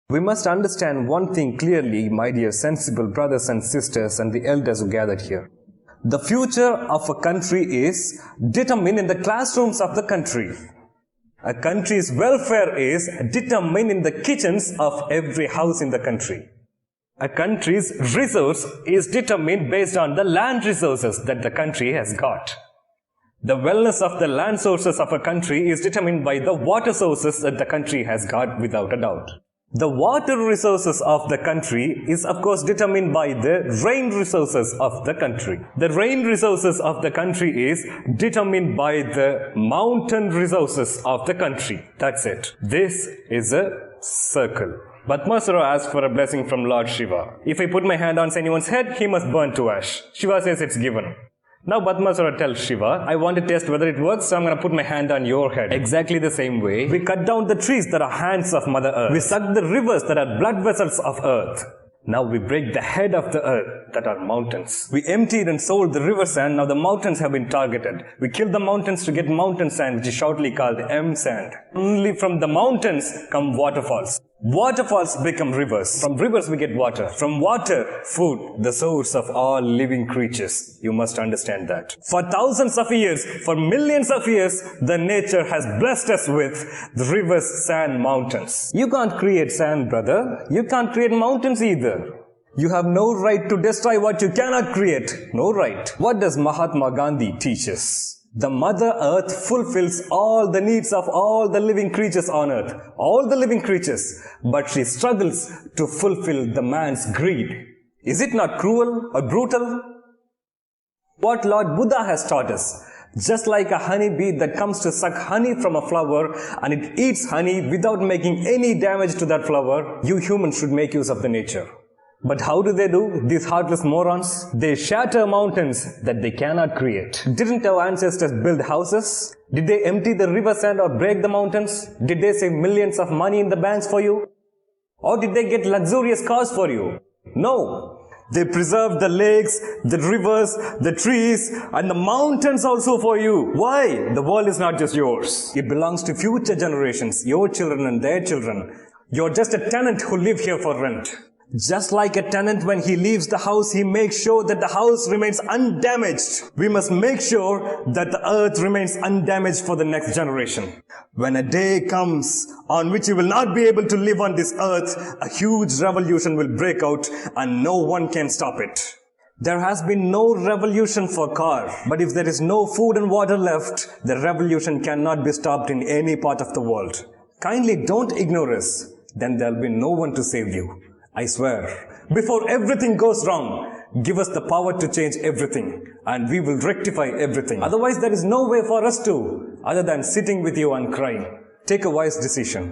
We must understand one thing clearly, my dear sensible brothers and sisters and the elders who gathered here. The future of a country is determined in the classrooms of the country. A country's welfare is determined in the kitchens of every house in the country. A country's resource is determined based on the land resources that the country has got. The wellness of the land sources of a country is determined by the water sources that the country has got, without a doubt. The water resources of the country is of course determined by the rain resources of the country. The rain resources of the country is determined by the mountain resources of the country. That's it. This is a circle. Bhasmasura asks for a blessing from Lord Shiva. If I put my hand on anyone's head, he must burn to ash. Shiva says it's given. Now Bhasmasura tells Shiva, I want to test whether it works, so I'm going to put my hand on your head. Exactly the same way, we cut down the trees that are hands of Mother Earth. We suck the rivers that are blood vessels of Earth. Now we break the head of the earth, that are mountains. We emptied and sold the river sand, now the mountains have been targeted. We killed the mountains to get mountain sand, which is shortly called M-sand. Only from the mountains come waterfalls. Waterfalls become rivers. From rivers we get water. From water, food, the source of all living creatures. You must understand that. For thousands of years, for millions of years, the nature has blessed us with the rivers, sand, mountains. You can't create sand, brother. You can't create mountains either. You have no right to destroy what you cannot create. No right. What does Mahatma Gandhi teach us? The Mother Earth fulfills all the needs of all the living creatures on earth. All the living creatures. But she struggles to fulfill the man's greed. Is it not cruel or brutal? What Lord Buddha has taught us. Just like a honeybee that comes to suck honey from a flower and it eats honey without making any damage to that flower, you humans should make use of the nature. But how do they do, these heartless morons? They shatter mountains that they cannot create. Didn't our ancestors build houses? Did they empty the river sand or break the mountains? Did they save millions of money in the banks for you? Or did they get luxurious cars for you? No. They preserved the lakes, the rivers, the trees, and the mountains also for you. Why? The world is not just yours. It belongs to future generations, your children and their children. You're just a tenant who live here for rent. Just like a tenant, when he leaves the house, he makes sure that the house remains undamaged. We must make sure that the earth remains undamaged for the next generation. When a day comes on which you will not be able to live on this earth, a huge revolution will break out and no one can stop it. There has been no revolution for car, but if there is no food and water left, the revolution cannot be stopped in any part of the world. Kindly don't ignore us, then there will be no one to save you. I swear, before everything goes wrong, give us the power to change everything and we will rectify everything. Otherwise, there is no way for us to, other than sitting with you and crying. Take a wise decision.